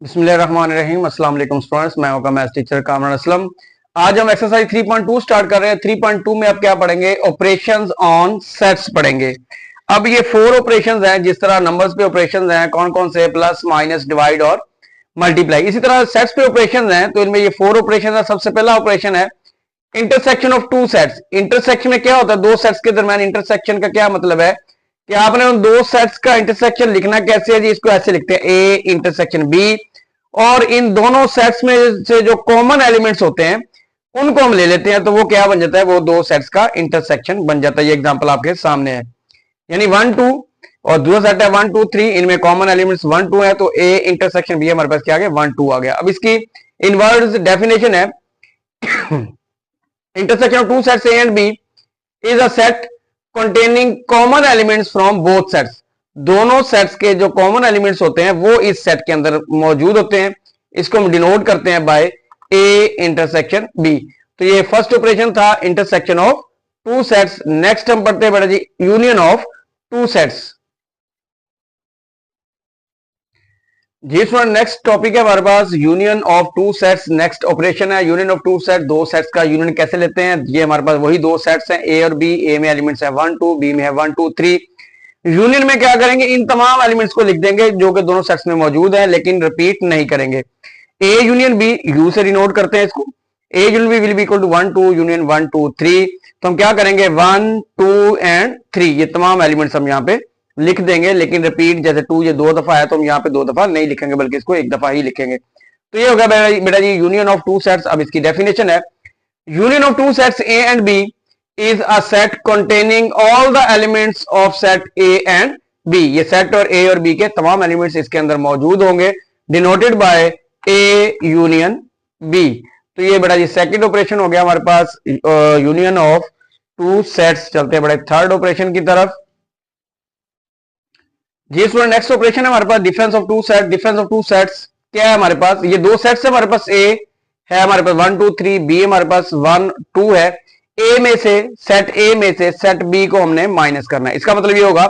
बिस्मिल्लाहिर्रहमानिर्रहीम। अस्सलाम वालेकुम स्टूडेंट्स, मैं आपका मैथ्स टीचर कामरान असलम। आज हम एक्सरसाइज 3.2 स्टार्ट कर रहे हैं। 3.2 में अब क्या पढ़ेंगे? ऑपरेशंस ऑन सेट्स पढ़ेंगे। अब ये 4 ऑपरेशंस हैं, जिस तरह नंबर्स पे ऑपरेशंस हैं, कौन कौन से? प्लस, माइनस, डिवाइड और मल्टीप्लाई। इसी तरह सेट्स पे ऑपरेशंस हैं, तो इनमें ये 4 ऑपरेशन है। सबसे पहला ऑपरेशन है intersection of two sets. Intersection में क्या होता है? दो सेट्स के दरमियान इंटरसेक्शन का क्या मतलब है कि आपने उन दो सेट्स का इंटरसेक्शन लिखना कैसे है जी? इसको ऐसे लिखते हैं, ए इंटरसेक्शन बी। और इन दोनों सेट्स में से जो कॉमन एलिमेंट्स होते हैं उनको हम ले लेते हैं, तो वो क्या बन जाता है? वो दो सेट्स का इंटरसेक्शन बन जाता है। ये एग्जांपल आपके सामने है, यानी 1 2 और दूसरा सेट है 1 2 3। इनमें कॉमन एलिमेंट्स 1 2 है, तो ए इंटरसेक्शन बी हमारे पास क्या आ गया? 1 2 आ गया। अब इसकी इनवर्स डेफिनेशन है intersection of two sets A and B is a set containing common elements from both sets। दोनों सेट्स के जो कॉमन एलिमेंट्स होते हैं वो इस सेट के अंदर मौजूद होते हैं। इसको हम डिनोट करते हैं बाय ए इंटरसेक्शन बी। तो ये फर्स्ट ऑपरेशन था, intersection of two sets. Next हम पढ़ते हैं बेटा जी यूनियन ऑफ टू सेट्स। जी स्टूडेंट, नेक्स्ट टॉपिक है हमारे पास union of two sets. Next operation है यूनियन ऑफ टू सेट। दो सेट्स का यूनियन कैसे लेते हैं? ये हमारे पास वही दो सेट्स हैं, ए और बी। ए में एलिमेंट्स है 1 2, बी में है 1 2 3। यूनियन में क्या करेंगे? इन तमाम एलिमेंट्स को लिख देंगे जो कि दोनों सेट्स में मौजूद है, लेकिन रिपीट नहीं करेंगे। ए यूनियन बी, यू से डिनोट करते हैं इसको। A union B will be equal to 1 2 union 1 2 3। तो हम क्या करेंगे? 1 2 एंड 3, ये तमाम एलिमेंट्स हम यहाँ पे लिख देंगे, लेकिन रिपीट जैसे 2 ये 2 दफा है तो हम यहाँ पे 2 दफा नहीं लिखेंगे, बल्कि इसको एक दफा ही लिखेंगे। तो ये हो गया बेटा जी यूनियन ऑफ टू सेट्स। अब इसकी डेफिनेशन है, union of two sets A and B is a set containing all the elements of set A and B. ये सेट और ए और बी के तमाम एलिमेंट्स इसके अंदर मौजूद होंगे, denoted by A union B. तो ये बेटा जी सेकंड ऑपरेशन हो गया हमारे पास, यूनियन ऑफ टू सेट्स। चलते हैं बड़े थर्ड ऑपरेशन की तरफ। जी स्टूडेंट, नेक्स्ट ऑपरेशन है हमारे पास difference of two set. Difference of two sets क्या है हमारे पास? ये दो सेट्स है हमारे पास, ए है हमारे पास 1 2 3, बी हमारे पास 1 2 है। ए में से सेट ए में से सेट बी को हमने माइनस करना है। इसका मतलब ये होगा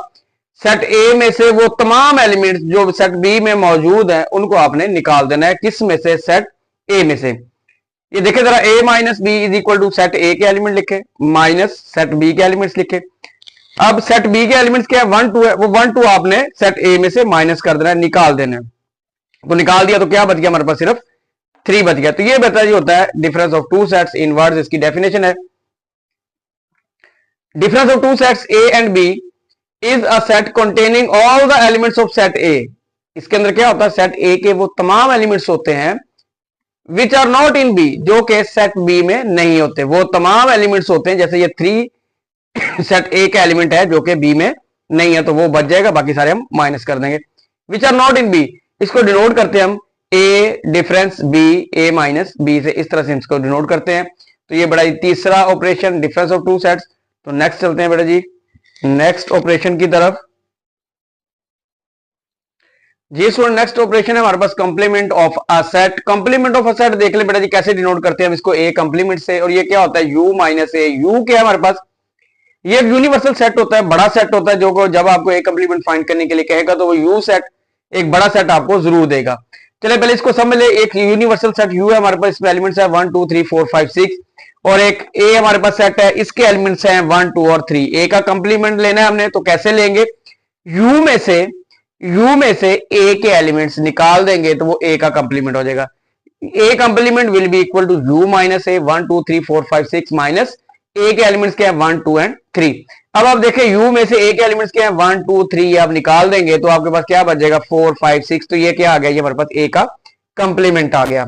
सेट ए में से वो तमाम एलिमेंट्स जो सेट बी में मौजूद हैं उनको आपने निकाल देना है। किस में से? सेट ए में से। ये देखे जरा, A minus B is equal to set A के एलिमेंट लिखे माइनस सेट बी के एलिमेंट्स लिखे। अब सेट बी के एलिमेंट्स क्या है? 1 2 है, वो 1 2 आपने सेट ए में से माइनस कर देना है, निकाल देना है। तो निकाल दिया तो क्या बच गया हमारे पास? सिर्फ 3 बच गया। तो ये बेटा जी होता है difference of two sets. Inverse इसकी डेफिनेशन है, difference of two sets A and B is a set containing all the elements of set A. इसके अंदर क्या होता है? सेट ए के वो तमाम एलिमेंट्स होते हैं which are not in B, जो कि सेट बी में नहीं होते। वो तमाम एलिमेंट्स होते हैं, जैसे ये 3 सेट ए का एलिमेंट है जो कि बी में नहीं है, तो वो बच जाएगा, बाकी सारे हम माइनस कर देंगे। Which are not in B, इसको डिनोट करते हैं हम A difference B, A minus B से, इस तरह से इसको डिनोट करते हैं। तो ये बड़ा तीसरा operation difference of two sets. तो नेक्स्ट चलते हैं बेटा जी नेक्स्ट ऑपरेशन की तरफ। जी स्टूडेंट, नेक्स्ट ऑपरेशन है हमारे पास complement of a set. Complement of a set देख ले बेटा जी, कैसे डिनोट करते हैं हम इसको? ए कंप्लीमेंट से। और ये क्या होता है? You minus A. यू क्या है हमारे पास? ये एक यूनिवर्सल सेट होता है, बड़ा सेट होता है, जो को जब आपको एक कंप्लीमेंट फाइंड करने के लिए कहेगा तो वो यू सेट एक बड़ा सेट आपको जरूर देगा। चलिए पहले इसको समझ ले। एक यूनिवर्सल सेट यू है हमारे पास, इसमें एलिमेंट्स है 1 2 3 4 5 6। और एक ए हमारे पास सेट है, इसके एलिमेंट्स हैं 1 2 और 3। ए का कंप्लीमेंट लेना है हमने, तो कैसे लेंगे? यू में से ए के एलिमेंट्स निकाल देंगे तो वो ए का कंप्लीमेंट हो जाएगा। A complement will be equal to U minus A 1 2 3 4 5 6 minus A के एलिमेंट्स क्या है? 1 2 एंड 3। अब आप देखें यू में से ए के एलिमेंट्स क्या है? 1 2 3, आप निकाल देंगे तो आपके पास क्या बच जाएगा? 4 5 6। तो ये क्या आ गया? ये हमारे पास ए का कंप्लीमेंट आ गया।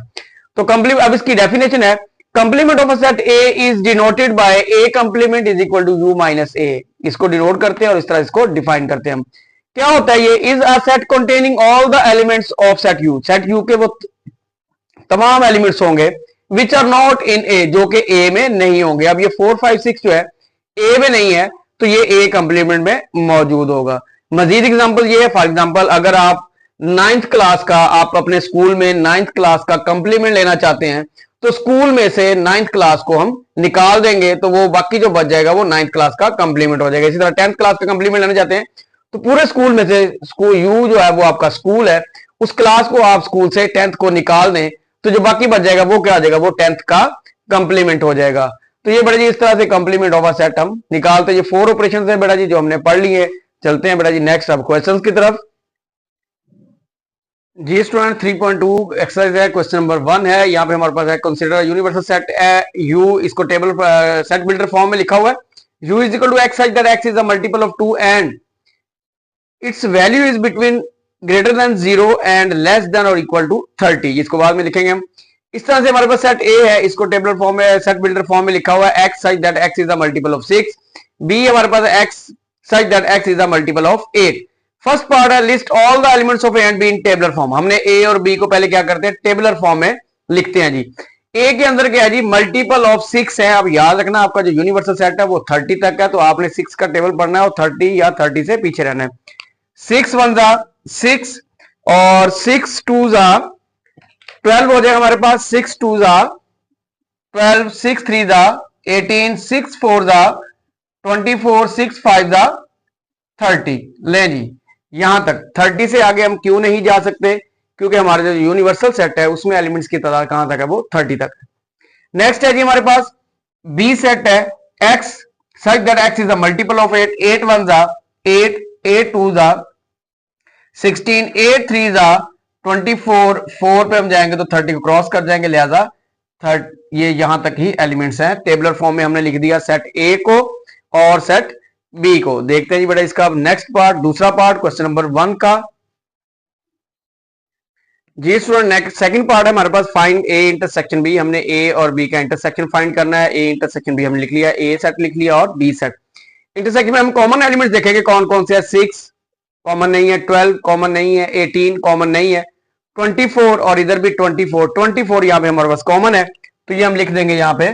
तो कंप्लीमेंट, अब इसकी डेफिनेशन है, complement of a set A is denoted by A complement is equal to U minus A. इसको डिनोट करते हैं और इस तरह इसको डिफाइन करते हैं हम। क्या होता है ये? Is a set containing all the elements of set you. Set you के वो तमाम एलिमेंट्स होंगे विच आर नॉट इन ए, जो कि ए में नहीं होंगे। अब ये 4 5 6 जो है ए में नहीं है, तो ये ए कंप्लीमेंट में मौजूद होगा। मजीद एग्जांपल ये है, फॉर एग्जांपल अगर आप 9th क्लास का, आप अपने स्कूल में 9th क्लास का कंप्लीमेंट लेना चाहते हैं, तो स्कूल में से 9th क्लास को हम निकाल देंगे तो वो बाकी जो बच जाएगा वो 9th क्लास का कंप्लीमेंट हो जाएगा। इसी तरह 10th क्लास का कंप्लीमेंट लेना चाहते हैं तो पूरे स्कूल में से, स्कूल यू जो है वो आपका स्कूल है, उस क्लास को आप स्कूल से 10th को निकाल दें तो जो बाकी बच जाएगा वो क्या आ जाएगा, वो 10th का कंप्लीमेंट हो जाएगा। तो ये बेटा जी इस तरह से कंप्लीमेंट ऑफ अ सेट हम निकालते हैं। ये 4 ऑपरेशन है बेटा जी जो हमने पढ़ लिए। चलते हैं बेटा जी नेक्स्ट अब क्वेश्चंस की तरफ। जी स्टूडेंट 3.2 एक्सरसाइज है, क्वेश्चन नंबर 1 है। यहाँ पे हमारे पास है कंसीडर यूनिवर्सल सेट यू, इसको टेबल सेट बिल्डर फॉर्म में लिखा हुआ है। U is equal to x such that x is a multiple of 2 and its value is between greater than 0 and less than और इक्वल टू 30। इसको बाद में लिखेंगे हम। इस तरह से हमारे पास सेट ए है, इसको टेबल फॉर्म में सेट बिल्डर फॉर्म में लिखा हुआ है x such that x is a multiple of 6। B हमारे पास x such that x is a multiple of 8। First part है list all the elements of A and B in tabular form. हमने A और B को पहले क्या करते हैं, टेबुलर फॉर्म में लिखते हैं जी। ए के अंदर क्या है जी, मल्टीपल ऑफ 6 है। अब याद रखना आपका जो यूनिवर्सल सेट है वो 30 तक है, तो आपने 6 का टेबल पढ़ना है और 30 या 30 से पीछे रहना है। 6 1 जा 6 और 6 2 जा 12 हो जाएगा हमारे पास। 6 2 जा 12, 6 3 जा 18, 6 4 जा 24, 6 5 जा 30। ले जी यहां तक 30 से आगे हम क्यों नहीं जा सकते, क्योंकि हमारे जो यूनिवर्सल सेट है उसमें एलिमेंट्स की तादाद कहां तक है, वो 30 तक है। नेक्स्ट है जी हमारे पास बी सेट है x such that x is a multiple of 8। 8 1 जा 8, 8 2 जा 16, 8 3 जा 24, 4 पे हम जाएंगे तो 30 को क्रॉस कर जाएंगे, लिहाजा ये यहां तक ही एलिमेंट्स हैं। टेबुलर फॉर्म में हमने लिख दिया सेट ए को और सेट बी को। देखते हैं जी बेटा इसका नेक्स्ट पार्ट, दूसरा पार्ट क्वेश्चन नंबर 1 का। जी स्टूडेंट नेक्स्ट सेकंड पार्ट है हमारे पास फाइंड ए इंटरसेक्शन बी। हमने ए और बी का इंटरसेक्शन फाइंड करना है। ए इंटरसेक्शन बी हमने लिख लिया, ए सेट लिख लिया और बी सेट। इंटरसेक्शन में हम कॉमन एलिमेंट्स देखेंगे कौन कौन से है। 6 कॉमन नहीं है, 12 कॉमन नहीं है, 18 कॉमन नहीं है, 24 और इधर भी 24 यहाँ पे हमारे पास कॉमन है, तो ये हम लिख देंगे यहाँ पे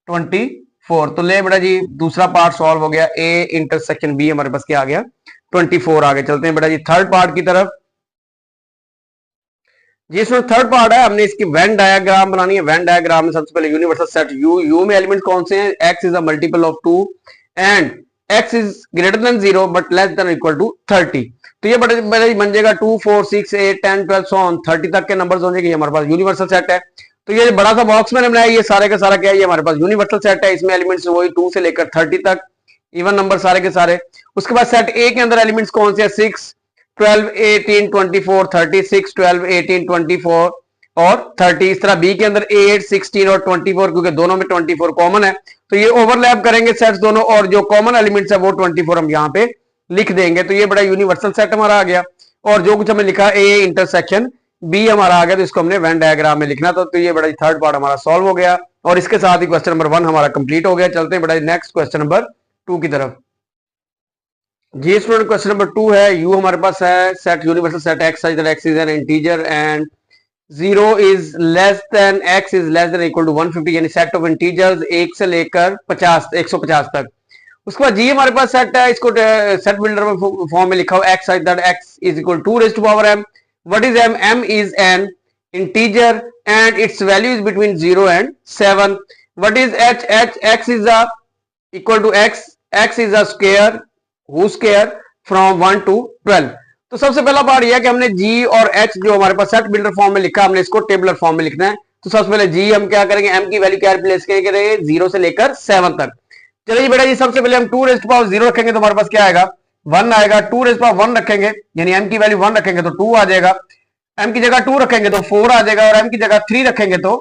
24। तो ले बेटा जी दूसरा पार्ट सॉल्व हो गया। ए इंटरसेक्शन बी हमारे पास क्या आ गया, 24। आगे चलते हैं बेटा जी थर्ड पार्ट की तरफ। जी इसमें थर्ड पार्ट है, हमने इसकी वेन डायग्राम बनानी है। वेन डायग्राम में सबसे पहले यूनिवर्सल सेट यू, यू में एलिमेंट कौन से हैं, x is a multiple of 2 and x is greater than 0 but less than equal to 30। तो ये बड़ा बन जाएगा 2 4 6 8 10 12 सो ऑन 30 तक के नंबर्स हो जाएंगे। हमारे पास यूनिवर्सल सेट है। तो ये बड़ा सा बॉक्स मैंने बनाया, ये सारे का सारा क्या है, ये हमारे पास यूनिवर्सल सेट है। इसमें एलिमेंट्स वही 2 से लेकर 30 तक इवन नंबर सारे के सारे। उसके बाद सेट ए के अंदर एलिमेंट्स कौन से हैं, 6 12 18 24 30, 6 12 18 24 और 30। इस तरह बी के अंदर 8 16 और 24, क्योंकि दोनों में 24 कॉमन है, तो ये ओवरलैप करेंगे सेट्स दोनों, और जो कॉमन एलिमेंट्स है वो 24 हम यहाँ पे लिख देंगे। तो ये बड़ा यूनिवर्सल सेट हमारा आ गया। और जो कुछ हमें लिखा ए इंटरसेक्शन बी हमारा आ गया, तो इसको हमने वेन डायग्राम में लिखना। तो ये बड़ा थर्ड पार्ट हमारा सॉल्व हो गया और इसके साथ ही क्वेश्चन नंबर 1 हमारा कंप्लीट हो गया। चलते हैं बड़ा नेक्स्ट क्वेश्चन नंबर 2 की तरफ। जी स्टूडेंट क्वेश्चन नंबर 2 है, यू हमारे पास है set universal set x such that x is an integer and 0 is less than x is less than equal to 150, यानी सेट ऑफ इंटीजर्स 1 से लेकर 150 तक। उसके बाद जी हमारे पास सेट है, इसको सेट बिल्डर में फॉर्म में लिखा हुआ x such that x is equal 2 raised to power m। What is m? m is an integer and its value is between 0 and 7। What is h? x is a equal to x is a square who square from 1 to 12। तो सबसे पहला part यह है कि हमने g और h जो हमारे पास सेट बिल्डर फॉर्म में लिखा, हमने इसको टेबुलर फॉर्म में लिखना है। तो सबसे पहले g हम क्या करेंगे, m की वैल्यू क्या रिप्लेस करेंगे 0 से लेकर 7 तक। चलिए बेटा जी सबसे पहले हम 2 रेज़्ड टू पावर 0 रखेंगे तो हमारे पास क्या आएगा 1 आएगा। 2 रेज़्ड टू पावर 1 रखेंगे यानी m की वैल्यू 1 रखेंगे तो 2 आ जाएगा। m की जगह 2 रखेंगे तो 4 आ जाएगा, और m की जगह 3 रखेंगे तो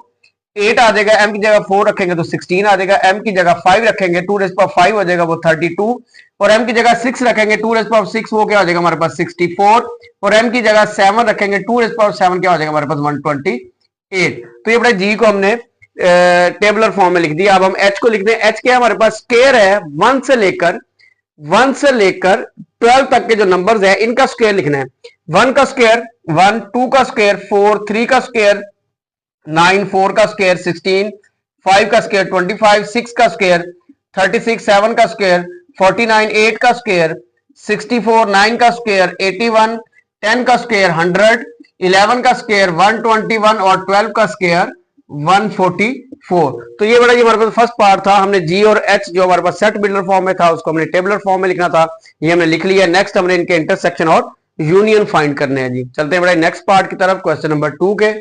8 आ जाएगा। m की जगह 4 रखेंगे तो 16 आ जाएगा। m की जगह 5 रखेंगे 2 रेज़्ड टू पावर 5 हो जाएगा वो 32, और m की जगह 6 रखेंगे 2 रेज़्ड टू पावर 6 वो क्या हो जाएगा हमारे पास 64, और m की जगह 7 रखेंगे 2 रेज़्ड टू पावर 7 क्या हो जाएगा हमारे पास 128। तो ये बड़ा g को हमने टेबुलर फॉर्म में लिख दिया। अब हम h को लिखते हैं। h क्या हमारे पास स्क्वायर है, 1 से लेकर 12 तक के जो नंबर्स है इनका स्क्वायर लिखना है। 1 का स्क्वायर 1, 2 का स्क्वायर 4, 3 का स्क्वायर 9, 4 का स्क्वायर 16, 5 का स्क्वायर 25, 6 का स्क्वायर 36, 7 का स्क्वायर 49, 8 का स्क्वायर 64, 9 का स्क्वायर 81, 10 का स्क्वायर 100, 11 का स्क्वायर 121 और 12 का स्क्वायर 144। तो ये बड़ा ये हमारे पास फर्स्ट पार्ट था। हमने जी और एच जो हमारे पास सेट बिल्डर फॉर्म में था उसको हमने टेबुलर फॉर्म में लिखना था, ये हमने लिख लिया। नेक्स्ट हमने इनके इंटरसेक्शन और यूनियन फाइंड करने हैं जी। चलते हैं बड़ा नेक्स्ट पार्ट की तरफ, क्वेश्चन नंबर 2 के।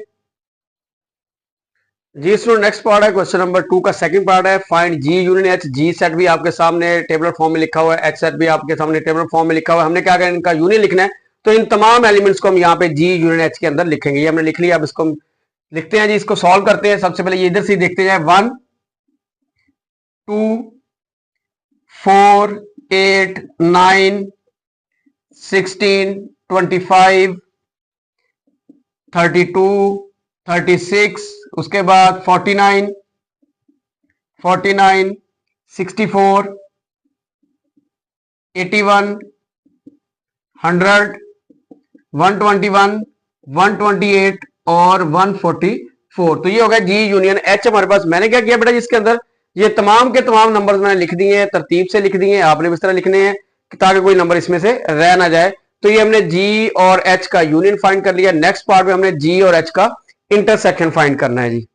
जी स्टूडेंट नेक्स्ट पार्ट है क्वेश्चन नंबर 2 का सेकंड पार्ट है, फाइंड जी यूनियन एच। जी सेट भी आपके सामने टेबलर फॉर्म में लिखा हुआ है, एच सेट भी आपके सामने टेबलर फॉर्म में लिखा हुआ है। हमने क्या करना है, इनका यूनियन लिखना है। तो इन तमाम एलिमेंट्स को हम यहाँ पे जी यूनियन एच के अंदर लिखेंगे। ये हमने लिख लिया, अब इसको लिखते हैं जी, इसको सॉल्व करते हैं। सबसे पहले ये इधर से देखते हैं, 1 2 4 8 9 16 25 32 36, उसके बाद 49 64 81 100 121 128 और 144। तो ये हो गया जी यूनियन एच हमारे पास। मैंने क्या किया बेटा, जिसके अंदर ये तमाम के तमाम नंबर्स मैंने लिख दिए हैं, तरतीब से लिख दिए हैं। आपने इस तरह लिखने हैं ताकि कोई नंबर इसमें से रह ना जाए। तो ये हमने जी और एच का यूनियन फाइंड कर लिया। नेक्स्ट पार्ट में हमने जी और एच का इंटरसेक्शन फाइंड करना है जी।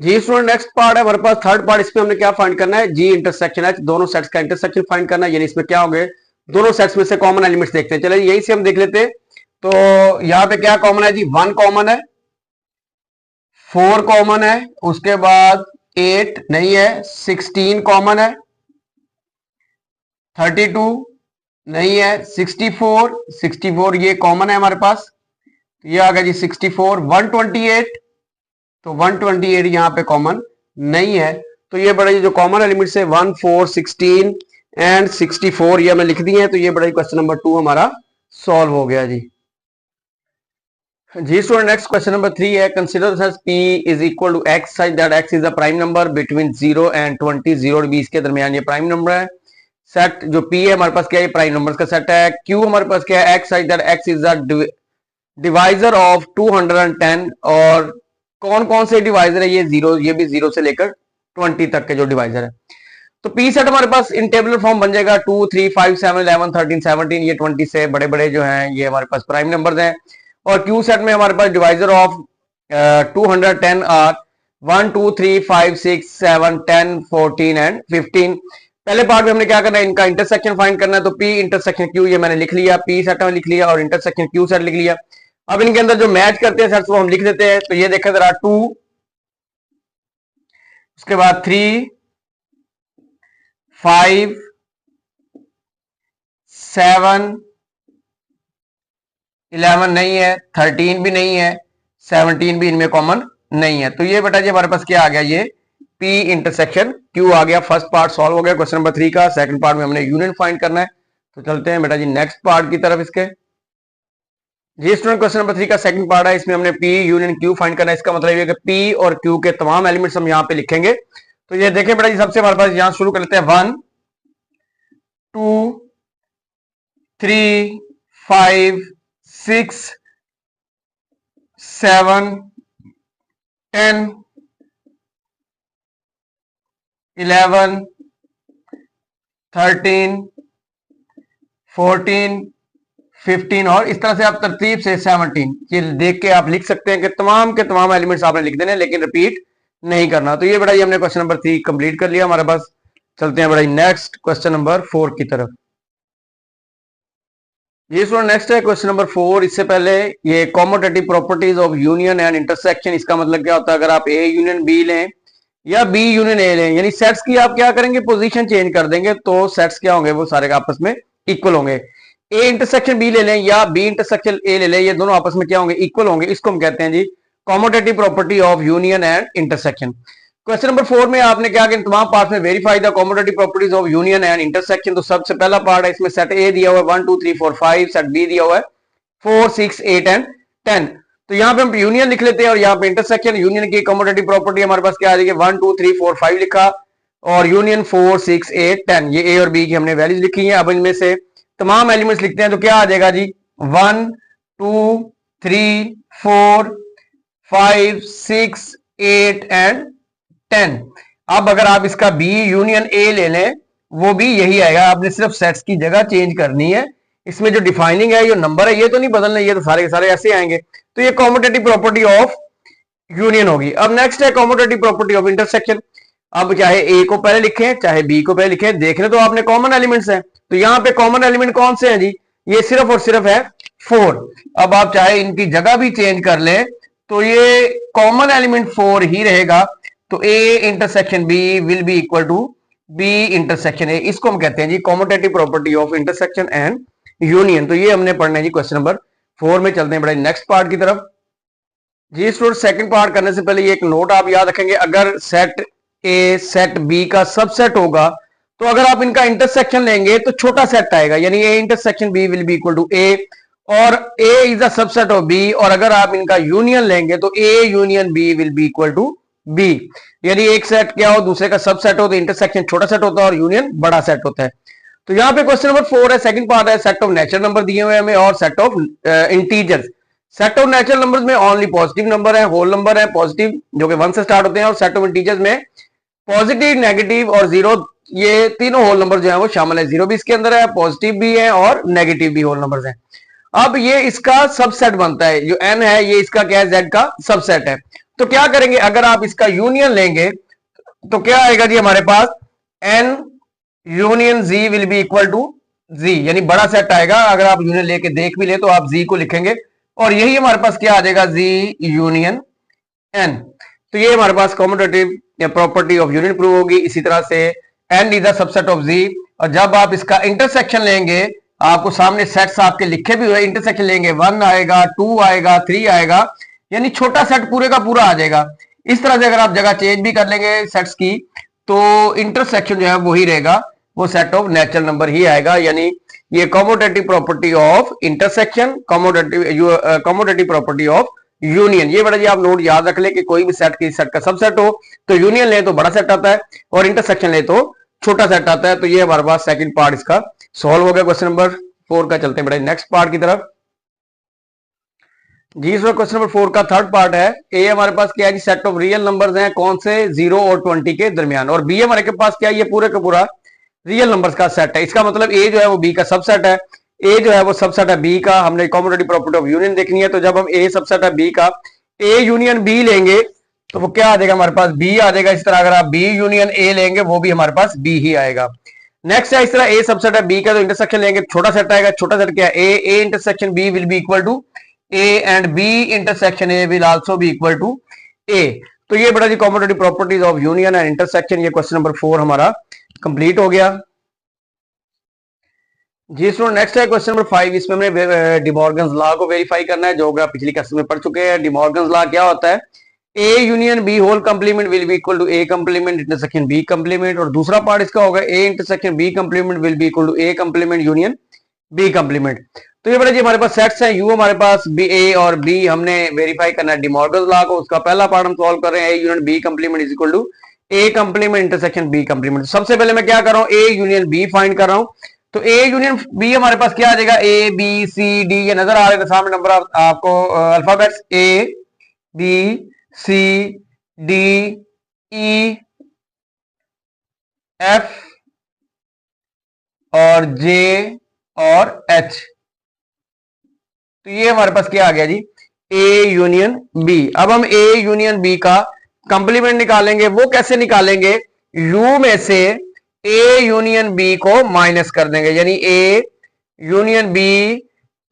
जी स्टूडेंट नेक्स्ट पार्ट है हमारे पास थर्ड पार्ट। इसमें हमने क्या फाइंड करना है, जी इंटरसेक्शन एच, दोनों सेट्स का इंटरसेक्शन फाइंड करना है। यानी इसमें क्या हो गए, दोनों सेट्स में से कॉमन एलिमेंट्स देखते हैं। चलिए यही से हम देख लेते हैं। तो यहां पे क्या कॉमन है जी, 1 कॉमन है, 4 कॉमन है, उसके बाद 8 नहीं है, 16 कॉमन है, 32 नहीं है, 64 ये कॉमन है हमारे पास। ये आ गया जी 64, 128, तो 128 यहां पे कॉमन नहीं है। तो ये बड़ा जो कॉमन एलिमेंट्स है 1 4 16 एंड 64 ये हमें लिख दिए हैं। तो ये बड़ा क्वेश्चन नंबर 2 हमारा सॉल्व हो गया जी। जी स्टूडेंट नेक्स्ट क्वेश्चन नंबर 3 है, consider such p is equal to x such that x is a prime number between 0 and 20, 0 और 20 के दरमियान ये प्राइम नंबर है। सेट जो p है हमारे पास क्या है, प्राइम नंबर्स का सेट है। q हमारे पास क्या है, x such that x is a divisor of 210, और कौन कौन से डिवाइजर है, ये 0, ये भी 0 से लेकर 20 तक के जो डिवाइजर है। तो पी सेट हमारे पास इन टेबुलर फॉर्म बन जाएगा 2 3 5 7 11 13 17, ये 20 से बड़े बड़े जो हैं ये हमारे पास प्राइम नंबर्स हैं। और क्यू सेट में हमारे पास डिवाइजर ऑफ 210 आर 1 2 3 5 6 7 10 14 एंड 15। पहले पार्ट में हमने क्या करना है, इनका इंटरसेक्शन फाइंड करना है। तो पी इंटरसेक्शन क्यू ये मैंने लिख लिया, पी सेट में लिख लिया और इंटरसेक्शन क्यू सेट लिख लिया। अब इनके अंदर जो मैच करते हैं सेट्स वो हम लिख देते हैं। तो ये देखें जरा, 2, उसके बाद 3 5 7 11 नहीं है, 13 भी नहीं है, 17 भी इनमें कॉमन नहीं है। तो ये बेटा जी हमारे पास क्या आ गया, ये P इंटरसेक्शन Q आ गया। फर्स्ट पार्ट सॉल्व हो गया क्वेश्चन नंबर 3 का। सेकंड पार्ट में हमने यूनियन फाइंड करना है। तो चलते हैं बेटा जी नेक्स्ट पार्ट की तरफ इसके। जी स्टूडेंट क्वेश्चन नंबर 3 का सेकंड पार्ट है, इसमें हमने P यूनियन Q फाइंड करना है। इसका मतलब ये कि P और Q के तमाम एलिमेंट्स हम यहाँ पे लिखेंगे। तो ये देखें बेटा जी, सबसे हमारे पास यहाँ शुरू कर लेते हैं 1 2 3 5 6 7 10 11 13 14 15 और इस तरह से आप तरतीब से 17 ये देख के आप लिख सकते हैं कि तमाम के तमाम एलिमेंट्स आपने लिख देने, लेकिन रिपीट नहीं करना। तो ये बेटा ये हमने क्वेश्चन नंबर 3 कंप्लीट कर लिया हमारे पास। चलते हैं बेटा नेक्स्ट क्वेश्चन नंबर 4 की तरफ। ये स्टूडेंट नेक्स्ट है क्वेश्चन नंबर 4। इससे पहले ये commutative properties of union and intersection, इसका मतलब क्या होता है, अगर आप ए यूनियन बी लें या बी यूनियन ए लें, यानी सेट्स की आप क्या करेंगे, पोजीशन चेंज कर देंगे, तो सेट्स क्या होंगे, वो सारे आपस में इक्वल होंगे। ए इंटरसेक्शन बी ले लें या बी इंटरसेक्शन ए ले लें, ये दोनों आपस में क्या होंगे, इक्वल होंगे। इसको हम कहते हैं जी commutative property of union and intersection. Question number 4 में आपने क्या किया, तमाम पार्ट्स में verify the commutative properties of union and intersection. तो सबसे पहला पार्ट है, इसमें सेट ए दिया हुआ है 1 2 3 4 5, सेट बी दिया हुआ है 4 6 8 एंड 10। तो यहाँ पे हम यूनियन लिख लेते हैं और यहाँ पे इंटरसेक्शन। यूनियन की कॉमोटेटिव प्रॉपर्टी हमारे पास क्या आ जाएगी, 1 2 3 4 5 लिखा और यूनियन 4 6 8 10, ये ए और बी की हमने वैल्यूज लिखी है। अब इनमें से तमाम एलिमेंट्स लिखते हैं, तो क्या आ जाएगा जी 1 2 3 4 5 6 8 एंड 10। अब अगर आप इसका बी यूनियन ए ले लें, वो भी यही आएगा। आपने सिर्फ सेट्स की जगह चेंज करनी है। इसमें जो डिफाइनिंग है, जो नंबर है, ये तो नहीं बदलना, ये तो सारे के सारे ऐसे आएंगे। तो ये कॉमोटेटिव प्रॉपर्टी ऑफ यूनियन होगी। अब नेक्स्ट है कॉमोटेटिव प्रॉपर्टी ऑफ इंटरसेक्शन। अब चाहे ए को पहले लिखें चाहे बी को पहले लिखें, देखने तो आपने कॉमन एलिमेंट्स हैं, तो यहां पे कॉमन एलिमेंट कौन से हैं जी, ये सिर्फ और सिर्फ है 4। अब आप चाहे इनकी जगह भी चेंज कर ले तो ये कॉमन एलिमेंट 4 ही रहेगा। तो A intersection B will be equal to B intersection A, इसको हम कहते हैं जी commutative property of intersection and union. तो ये हमने पढ़ना है जी क्वेश्चन नंबर 4 में। चलते हैं बड़ा नेक्स्ट पार्ट की तरफ जी। स्टूडेंट सेकंड पार्ट करने से पहले ये एक नोट आप याद रखेंगे, अगर सेट ए सेट बी का सबसेट होगा तो अगर आप इनका इंटरसेक्शन लेंगे तो छोटा सेट आएगा, यानी A intersection B will be equal to A, और A is the subset of B. और अगर आप इनका यूनियन लेंगे तो A union B will be equal to B, यानी एक सेट क्या हो दूसरे का सबसेट हो तो इंटरसेक्शन छोटा सेट होता है और यूनियन बड़ा सेट होता है। तो यहाँ पे क्वेश्चन नंबर 4 है, सेकंड पार्ट है, सेट ऑफ नेचुरल नंबर दिए हुए हमें और set of integers. Set of natural numbers में ओनली पॉजिटिव नंबर है, होल नंबर है पॉजिटिव जो कि 1 से स्टार्ट होते हैं, और सेट ऑफ इंटीजर्स में पॉजिटिव, नेगेटिव और जीरो, ये तीनों होल नंबर जो है वो शामिल है। जीरो भी इसके अंदर है, पॉजिटिव भी है और नेगेटिव भी होल नंबर्स हैं। अब ये इसका सबसेट बनता है, जो n है ये इसका क्या है, z का सबसेट है। तो क्या करेंगे, अगर आप इसका यूनियन लेंगे तो क्या आएगा जी हमारे पास, n union z will be equal to z, यानी बड़ा सेट आएगा। अगर आप यूनियन लेके देख भी ले तो आप z को लिखेंगे और यही हमारे पास क्या आ जाएगा, z यूनियन n। तो ये हमारे पास commutative property of union prove होगी। इसी तरह से n is the subset of z, और जब आप इसका इंटरसेक्शन लेंगे, आपको सामने सेट्स आपके लिखे भी हुए, इंटरसेक्शन लेंगे 1 आएगा, 2 आएगा, 3 आएगा, यानी छोटा सेट पूरे का पूरा आ जाएगा। इस तरह से अगर आप जगह चेंज भी कर लेंगे सेट्स की तो इंटरसेक्शन जो है वही रहेगा, वो सेट ऑफ नेचुरल नंबर ही आएगा। यानी ये commutative property of intersection, commutative property of union. ये बड़ा जी आप नोट याद रख ले कि कोई भी सेट की सेट का सबसेट हो तो यूनियन ले तो बड़ा सेट आता है और इंटरसेक्शन ले तो छोटा सेट आता है। तो ये हमारे पास सेकंड पार्ट इसका सॉल्व हो गया क्वेश्चन नंबर 4 का। चलते हैं बड़े नेक्स्ट पार्ट की तरफ जी। इसमें क्वेश्चन नंबर 4 का थर्ड पार्ट है। ए हमारे पास क्या है जी, सेट ऑफ रियल नंबर्स हैं, कौन से, 0 और 20 के दरमियान। और बी हमारे के पास क्या है, ये पूरे का पूरा रियल नंबर्स का सेट है। इसका मतलब ए जो है वो बी का सबसेट है, ए जो है वो सबसेट है बी का। हमने कॉम्यूटेटिव प्रॉपर्टी ऑफ यूनियन देखनी है, तो जब हम ए सबसेट है बी का, ए यूनियन बी लेंगे तो वो क्या आ जाएगा हमारे पास, बी आ जाएगा। इस तरह अगर आप बी यूनियन ए लेंगे वो भी हमारे पास बी ही आएगा। नेक्स्ट है इस तरह ए सबसेट है बी का, तो इंटरसेक्शन लेंगे छोटा सेट आएगा। छोटा सेट क्या है, A intersection B will be equal to A and B intersection A will also be equal to A. तो ये बड़ा जी commutative properties of union and intersection. ये क्वेश्चन नंबर 4 हमारा कंप्लीट हो गया जी। स्टूडेंट नेक्स्ट है क्वेश्चन नंबर 5। इसमें हमने डिमॉर्गन्स लॉ को वेरीफाई करना है, जो आप पिछली क्लास में पढ़ चुके हैं। डिमॉर्गन्स लॉ क्या होता है, A union B whole complement will be equal to A complement intersection B complement. और दूसरा पार्ट इसका होगा A intersection B complement will be equal to A complement union B complement. तो ये बड़ा जी हमारे पास सेट्स हैं, यू हमारे पास बी, ए और बी, हमने वेरीफाई करना है डिमॉर्गन्स लॉ को। उसका पहला पार्ट हम सॉल्व कर रहे हैं, A union B complement is equal to A complement intersection B complement. सबसे पहले मैं क्या कर रहा हूं, ए यूनियन बी फाइंड कर रहा हूं। तो ए यूनियन बी हमारे पास क्या आ जाएगा, ए बी सी डी, ये नजर आ रहे हैं सामने नंबर आपको alphabets, A B C D E F और जे और एच। तो ये हमारे पास क्या आ गया जी, ए यूनियन बी। अब हम ए यूनियन बी का कंप्लीमेंट निकालेंगे। वो कैसे निकालेंगे, यू में से ए यूनियन बी को माइनस कर देंगे, यानी A union B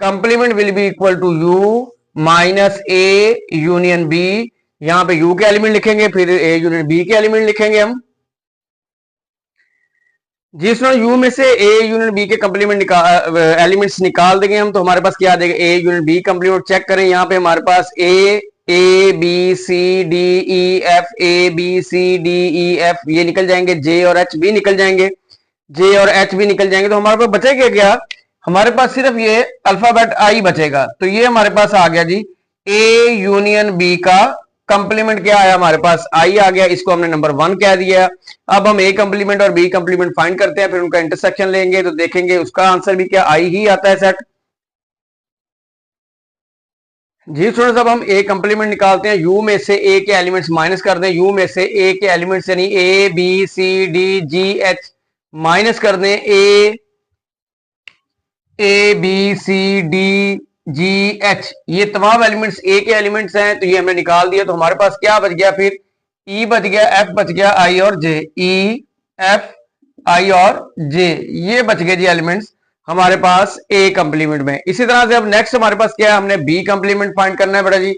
complement will be equal to U minus A union B. यहां पे यू के एलिमेंट लिखेंगे, फिर ए यूनियन बी के एलिमेंट लिखेंगे हम। जिसमें यू में से ए यूनियन बी के कंप्लीमेंट एलिमेंट्स निकाल देंगे हम, तो हमारे पास क्या आ जाएगा, ए यूनियन बी कंप्लीमेंट। चेक करें यहां पे हमारे पास A B C D E F, A B C D E F ये निकल जाएंगे, जे और एच भी निकल जाएंगे, जे और एच भी निकल जाएंगे। तो हमारे पास बचेगा क्या, हमारे पास सिर्फ ये अल्फाबेट आई बचेगा। तो ये हमारे पास आ गया जी ए यूनियन बी का कंप्लीमेंट क्या आया, हमारे पास आई आ गया, इसको हमने नंबर 1 कह दिया। अब हम ए कंप्लीमेंट और बी कंप्लीमेंट फाइंड करते हैं, फिर उनका इंटरसेक्शन लेंगे तो देखेंगे उसका आंसर भी क्या आई ही आता है सेट। जी स्टूडेंट्स, अब हम ए कंप्लीमेंट निकालते हैं। यू में से ए के एलिमेंट्स माइनस कर दें, यू में से ए के एलिमेंट्स यानी A B C D G H minus कर दें, A B C D G H ये तमाम एलिमेंट्स ए के एलिमेंट्स हैं, तो ये हमने निकाल दिया। तो हमारे पास क्या बच गया, फिर ई बच गया, एफ बच गया, आई और जे, ई एफ आई और जे, ये बच गए जी एलिमेंट्स हमारे पास ए कंप्लीमेंट में। इसी तरह से अब नेक्स्ट हमारे पास क्या है, हमने बी कंप्लीमेंट फाइंड करना है बेटा जी।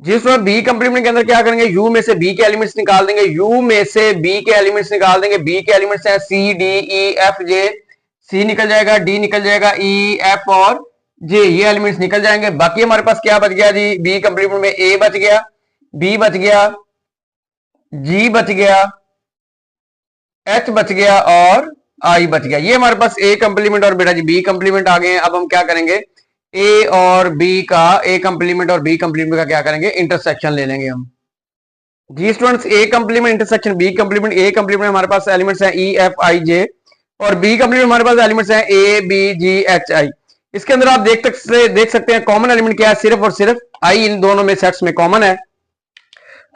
जिसमें बी कंप्लीमेंट के अंदर क्या करेंगे, यू में से बी के एलिमेंट्स निकाल देंगे, यू में से बी के एलिमेंट्स निकाल देंगे। बी के एलिमेंट्स हैं सी डी ई एफ जे, सी निकल जाएगा, डी निकल जाएगा, ई एफ और जे, ये एलिमेंट्स निकल जाएंगे। बाकी हमारे पास क्या बच गया जी, बी कंप्लीमेंट में ए बच गया, बी बच गया, जी बच गया, एच बच गया और आई बच गया। ये हमारे पास ए कंप्लीमेंट और बेटा जी बी कंप्लीमेंट आ गए हैं। अब हम क्या करेंगे, ए और बी का, ए कंप्लीमेंट और बी कंप्लीमेंट का क्या करेंगे, इंटरसेक्शन ले लेंगे हम। जी students, A complement intersection B complement. A complement हमारे पास एलिमेंट्स हैं ई एफ आई जे, और बी कंप्लीमेंट हमारे पास एलिमेंट्स हैं ए बी जी एच आई। इसके अंदर आप देख सकते हैं कॉमन एलिमेंट क्या है, सिर्फ और सिर्फ आई इन दोनों में सेट्स में कॉमन है।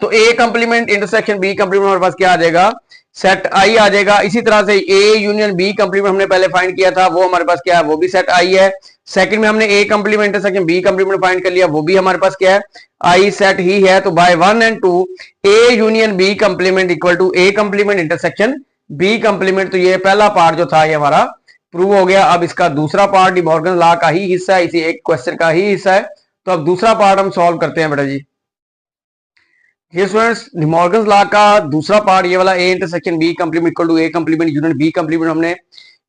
तो ए कंप्लीमेंट इंटरसेक्शन बी कंप्लीमेंट हमारे पास क्या आ जाएगा, सेट आई आ जाएगा। इसी तरह से ए यूनियन बी कंप्लीमेंट हमने पहले फाइंड किया था, वो हमारे पास क्या है, वो भी सेट आई है। सेकंड में हमने A complement intersection B complement find कर लिया, वो भी हमारे पास क्या है, आई सेट ही है। तो by 1 and 2 A union B complement equal to A complement intersection B complement. तो ये पहला पार्ट जो था ये हमारा प्रूव हो गया। अब इसका दूसरा पार्ट डिमॉर्गन लॉ का ही हिस्सा है, इसी एक क्वेश्चन का ही हिस्सा है। तो अब दूसरा पार्ट हम सॉल्व करते हैं बेटा जी। ये स्टूडेंट्स, डिमॉर्गन लॉ का दूसरा पार्ट ये वाला, A intersection B complement equal to A complement union B complement हमने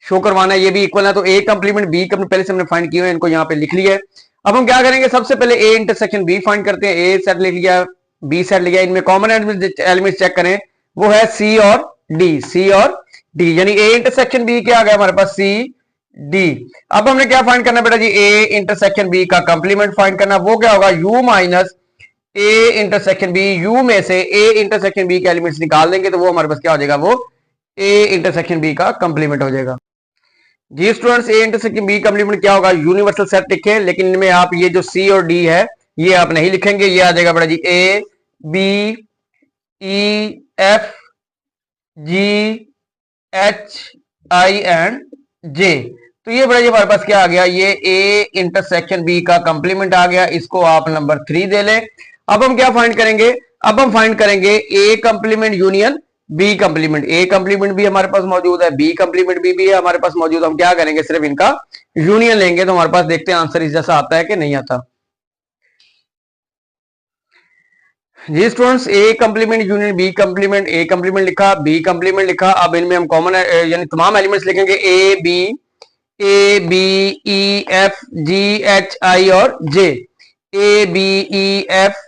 शो करवाना है। ये भी इक्वल है, तो ए कंप्लीमेंट बी कंप्लीमेंट पहले से हमने फाइंड किए हैं, इनको यहाँ पे लिख लिया है। अब हम क्या करेंगे, सबसे पहले ए इंटरसेक्शन बी फाइंड करते हैं। ए सेट लिख लिया, बी सेट लिख लिया, इनमें कॉमन एलिमेंट चेक करें, वो है सी और डी, सी और डी, यानी ए इंटरसेक्शन बी क्या आ गया हमारे पास, सी डी। अब हमने क्या फाइंड करना है बेटा जी, ए इंटरसेक्शन बी का कंप्लीमेंट फाइंड करना, वो क्या होगा, U minus A intersection B. U में से ए इंटरसेक्शन बी के एलिमेंट्स निकाल देंगे तो वो हमारे पास क्या हो जाएगा, वो ए इंटरसेक्शन बी का कंप्लीमेंट हो जाएगा। जी students, A intersection B complement क्या होगा, यूनिवर्सल सेट लिखे, लेकिन इनमें आप ये जो सी और डी है ये आप नहीं लिखेंगे, ये आ जाएगा बेटा जी A B E F G H I and J. तो ये बेटा जी हमारे पास क्या आ गया, ये ए इंटरसेक्शन बी का कंप्लीमेंट आ गया, इसको आप नंबर 3 दे लें। अब हम क्या फाइंड करेंगे, अब हम फाइंड करेंगे ए complement union B complement. A complement भी हमारे पास मौजूद है, बी कंप्लीमेंट भी है हमारे पास मौजूद। हम क्या करेंगे, सिर्फ इनका यूनियन लेंगे। तो हमारे पास देखते हैं आंसर इस जैसा आता है कि नहीं आता। जी students, A complement union B complement, A complement लिखा, बी कंप्लीमेंट लिखा। अब इनमें हम कॉमन यानी तमाम एलिमेंट्स लिखेंगे, A B E F G H I और J, A B E F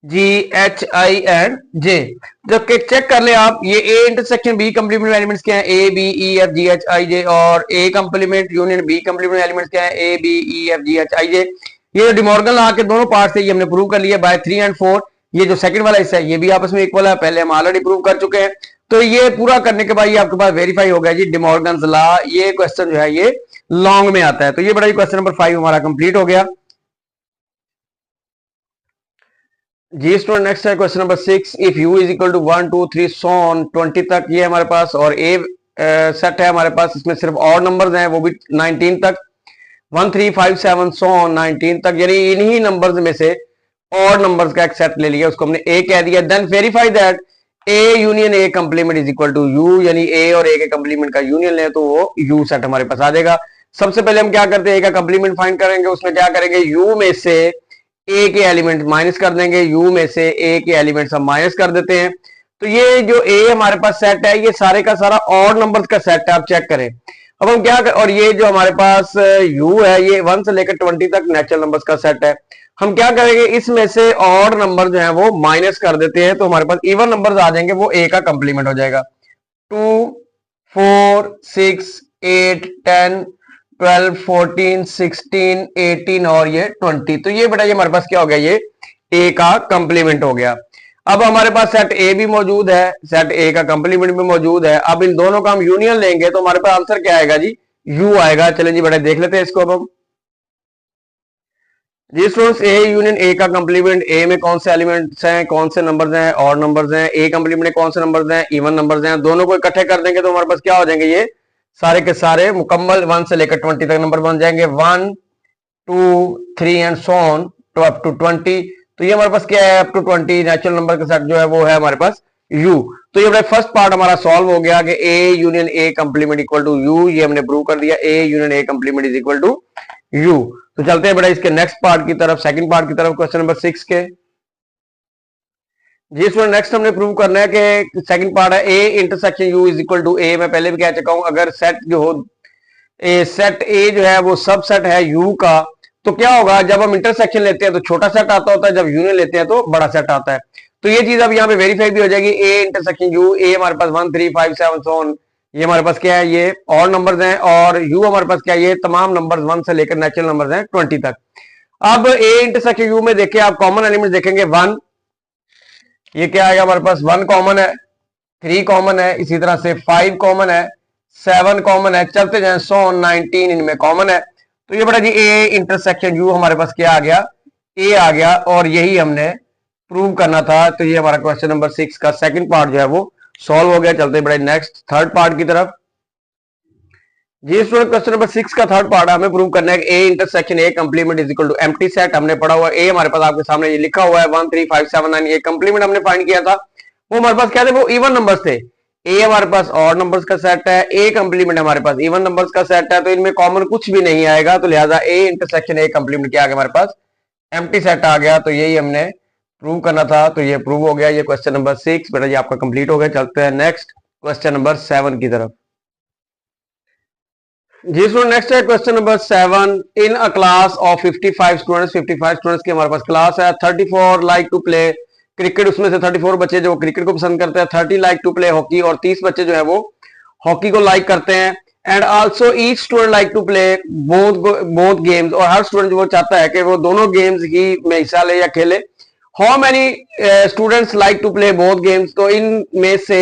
G H I and J. जब चेक कर ले आप, ये A intersection B complement elements क्या है, A B E F G H I J, और A complement union B complement elements क्या है, A B E F G H I J. ये डिमॉर्गन लॉ के दोनों पार्ट से ये हमने प्रूव कर लिया बाय 3 एंड 4। ये जो सेकंड वाला हिस्सा है ये भी आपस में इक्वल है, पहले हम ऑलरेडी प्रूव कर चुके हैं। तो ये पूरा करने के बाद ये आपके पास वेरीफाई हो गया जी डिमॉर्गन लॉ। ये क्वेश्चन जो है ये लॉन्ग में आता है। तो ये बड़ा ही क्वेश्चन नंबर 5 हमारा कंप्लीट हो गया। जी स्टूडेंट, नेक्स्ट है question number 6। If U is equal to 1 2 3 so on 20 तक ये हमारे पास, और ए सेट है हमारे पास, इसमें सिर्फ ऑड नंबर्स हैं, वो भी 19 तक, 1 3 5 7 सो ऑन 19 तक, यानी इन्हीं नंबर्स में से ऑड नंबर्स का एक सेट ले लिया, उसको हमने ए कह दिया। Then verify that A union A complement is equal to U, यानी ए और ए के कंप्लीमेंट का यूनियन ले तो वो यू सेट हमारे पास आ जाएगा। सबसे पहले हम क्या करते हैं, ए का कंप्लीमेंट फाइंड करेंगे। उसमें क्या करेंगे, यू में से ए के एलिमेंट माइनस कर देंगे, यू में से ए के एलिमेंट्स हम माइनस कर देते हैं। तो ये जो ए हमारे पास सेट है ये सारे का सारा ऑड नंबर्स का सेट है, आप चेक करें। अब हम क्या और ये जो हमारे पास यू है ये 1 से लेकर 20 तक नेचुरल नंबर्स का सेट है। हम क्या करेंगे, इसमें से ऑड नंबर जो है वो माइनस कर देते हैं, तो हमारे पास इवन नंबर्स आ जाएंगे, वो ए का कंप्लीमेंट हो जाएगा। 2 4 6 8 10 12 14 16 18 और ये 20। तो ये बेटा ये हमारे पास क्या हो गया, ये ए का कंप्लीमेंट हो गया। अब हमारे पास सेट ए भी मौजूद है, सेट ए का कंप्लीमेंट भी मौजूद है। अब इन दोनों का हम यूनियन लेंगे तो हमारे पास आंसर क्या आएगा जी, यू आएगा। चलें जी बेटा देख लेते हैं इसको। अब हम जी स्टूडेंट्स, ए यूनियन ए का कंप्लीमेंट, ए में कौन से एलिमेंट्स हैं, कौन से नंबर्स हैं, ऑड नंबर्स हैं। ए कंप्लीमेंट में कौन से नंबर्स हैं, इवन नंबर्स हैं। दोनों को इकट्ठे कर देंगे तो हमारे पास क्या हो जाएंगे, ये सारे के सारे मुकम्मल 1 से लेकर 20 तक नंबर बन जाएंगे। 1 2 3 and so on to up to 20। तो ये हमारे पास क्या है, अप टू 20 नेचुरल नंबर का सेट जो है वो है हमारे पास यू। तो ये बेटा फर्स्ट पार्ट हमारा सॉल्व हो गया कि A union A complement equal to U, ये हमने प्रूव कर दिया A union A complement is equal to U. तो चलते हैं बेटा इसके नेक्स्ट पार्ट की तरफ, सेकंड पार्ट की तरफ, क्वेश्चन नंबर 6 के। जी स्टूडेंट नेक्स्ट हमने प्रूव करना है कि सेकंड पार्ट है A intersection U is equal to A. मैं पहले भी कह चुका हूं अगर सेट जो हो सेट ए जो है वो सब सेट है यू का, तो क्या होगा जब हम इंटरसेक्शन लेते हैं तो छोटा सेट आता होता है, जब यूनियन लेते हैं तो बड़ा सेट आता है। तो ये चीज अब यहाँ पे वेरीफाई भी हो जाएगी। ए इंटरसेक्शन यू, ए हमारे पास 1 3 5 7 so on, ये हमारे पास क्या है, ये ऑल नंबर्स हैं, और यू हमारे पास क्या है, ये तमाम नंबर्स 1 से लेकर नेचुरल नंबर्स हैं 20 तक। अब ए इंटरसेक्शन यू में देखिए आप कॉमन एलिमेंट देखेंगे 1, ये क्या आएगा हमारे पास 1 कॉमन है, 3 कॉमन है, इसी तरह से 5 कॉमन है, 7 कॉमन है, चलते जाए 19 इनमें कॉमन है। तो ये बड़ा जी ए इंटरसेक्शन यू हमारे पास क्या आ गया, ए आ गया, और यही हमने प्रूव करना था। तो ये हमारा क्वेश्चन नंबर 6 का सेकंड पार्ट जो है वो सॉल्व हो गया। चलते बड़े नेक्स्ट थर्ड पार्ट की तरफ। जी स्टूडेंट क्वेश्चन नंबर 6 का थर्ड पार्ट हमें प्रूव करना है कि A intersection A complement is equal to empty set. हमने पढ़ा हुआ ए हमारे पास आपके सामने ये लिखा हुआ है 1 3 5 7 9, ये कंप्लीमेंट हमने फाइंड किया था। वो हमारे पास क्या थे, वो इवन नंबर्स थे। ए हमारे पास ऑड नंबर्स का सेट है, ए कंप्लीमेंट हमारे पास इवन नंबर्स का सेट है, तो इनमें कॉमन कुछ भी नहीं आएगा, तो लिहाजा ए इंटरसेक्शन ए कंप्लीमेंट क्या आ गया हमारे पास, एम्प्टी सेट आ गया। तो यही हमने प्रूव करना था, तो ये प्रूव हो गया। ये क्वेश्चन नंबर 6 बेटा ये आपका कंप्लीट हो गया। चलते हैं नेक्स्ट क्वेश्चन नंबर 7 की तरफ। जी स्टूडेंट नेक्स्ट है question number 7। In a class of 55 students, 55 students की हमारे पास क्लास है। 34 लाइक टू प्ले क्रिकेट, उसमें से 34 बच्चे जो क्रिकेट को पसंद करते हैं। 30 लाइक टू प्ले हॉकी, और 30 बच्चे जो है वो हॉकी को लाइक करते हैं। And also each student like to play both games, और हर स्टूडेंट वो चाहता है कि वो दोनों गेम्स ही में हिस्सा ले या खेले। How many students like to play both games, तो इनमें से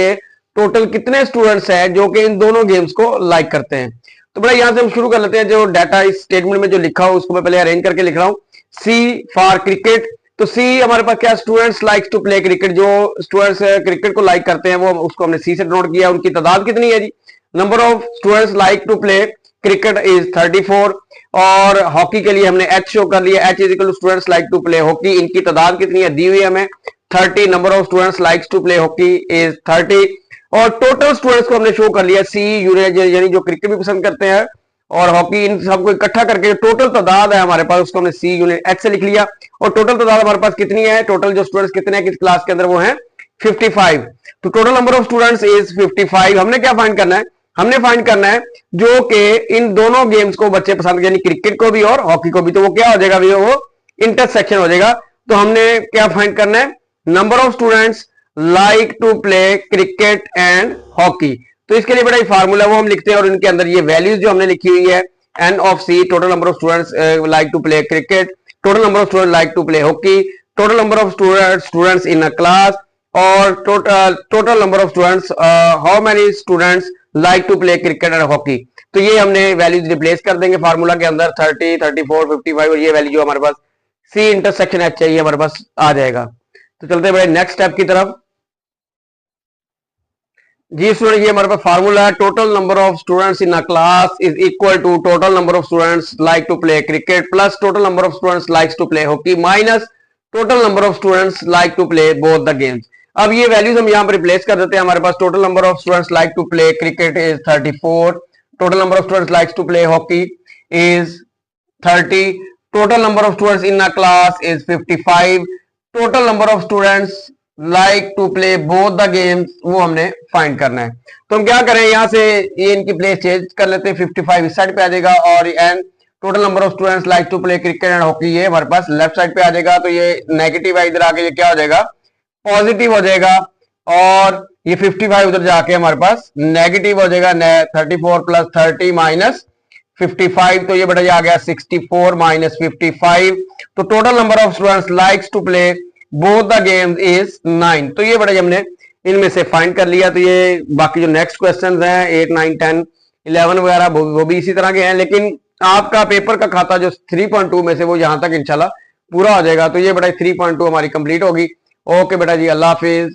टोटल कितने स्टूडेंट्स हैं जो कि इन दोनों गेम्स को लाइक करते हैं। तो बड़ा यहां से हम शुरू कर लेते हैं। जो डाटा इस स्टेटमेंट में जो लिखा हो उसको मैं पहले अरेंज करके लिख रहा हूं। सी फॉर क्रिकेट, तो सी हमारे पास क्या, students like to play cricket, जो स्टूडेंट्स क्रिकेट को लाइक करते हैं वो उसको हमने सी से नोट किया। उनकी तादाद कितनी है जी, number of students like to play cricket is 34, और हॉकी के लिए हमने एच शो कर लिया, H is equal to students like to play hockey. इनकी तादाद कितनी है दी हुई हमें 30, number of students likes to play hockey is 30, और टोटल स्टूडेंट्स को हमने शो कर लिया सी यूनियन, यानी जो क्रिकेट भी पसंद करते हैं और हॉकी, इन सबको इकट्ठा करके टोटल तादाद है हमारे पास उसको हमने सी यूनियन एच से लिख लिया। और टोटल तादाद हमारे पास कितनी है, टोटल जो स्टूडेंट्स कितने हैं किस क्लास के अंदर, वो है 55। तो total number of students is 55। हमने क्या फाइंड करना है, हमने फाइंड करना है जो कि इन दोनों गेम्स को बच्चे पसंद, यानी क्रिकेट को भी और हॉकी को भी। तो वो क्या हो जाएगा भैया, वो इंटरसेक्शन हो जाएगा। तो हमने क्या फाइंड करना है, number of students like to play cricket and hockey. तो इसके लिए बड़ा ही फार्मूला वो हम लिखते हैं, और इनके अंदर ये वैल्यूज जो हमने लिखी हुई है, N of C total number of students like to play cricket, total number of student like to play hockey, total number of students in a class, और total number of students, how many students like to play cricket and hockey. तो ये हमने values replace कर देंगे formula के अंदर, 30 34 55, और ये वैल्यू जो हमारे पास सी इंटरसेक्शन एच चाहिए हमारे पास आ जाएगा। तो चलते बड़े नेक्स्ट स्टेप की तरफ। जी स्टूडेंट ये हमारे पास फार्मूला है, total number of students in a class is equal to total number of students like to play cricket plus total number of students likes to play hockey minus total number of students like to play both the games. अब ये values हम यहाँ पर replace कर देते हैं। हमारे पास total number of students like to play cricket is 34, total number of students likes to play hockey is 30, total number of students in a class is 55, total number of students like to play both the games वो हमने find करना है। तो हम क्या करें, यहां से ये इनकी प्लेस चेंज कर लेते हैं, 55 इस साइड पे आ जाएगा, और and total number of students like to play cricket and hockey ये हमारे पास लेफ्ट साइड पे आ जाएगा। तो ये नेगेटिव है, इधर आके ये क्या हो जाएगा, पॉजिटिव हो जाएगा, और ये 55 उधर जाके हमारे पास नेगेटिव हो जाएगा। 34 प्लस 30 माइनस 55, तो ये बेटा ये आ गया 64 माइनस 55। तो total number of students likes to play both the games is 9। तो ये बड़ा हमने इनमें से फाइंड कर लिया। तो ये बाकी जो नेक्स्ट क्वेश्चंस हैं 8 9 10 11 वगैरह वो भी इसी तरह के हैं, लेकिन आपका पेपर का खाता जो 3.2 में से वो यहां तक इंशाल्लाह पूरा हो जाएगा। तो ये बड़ा 3.2 हमारी कंप्लीट होगी। ओके बेटा जी, अल्लाह हाफिज।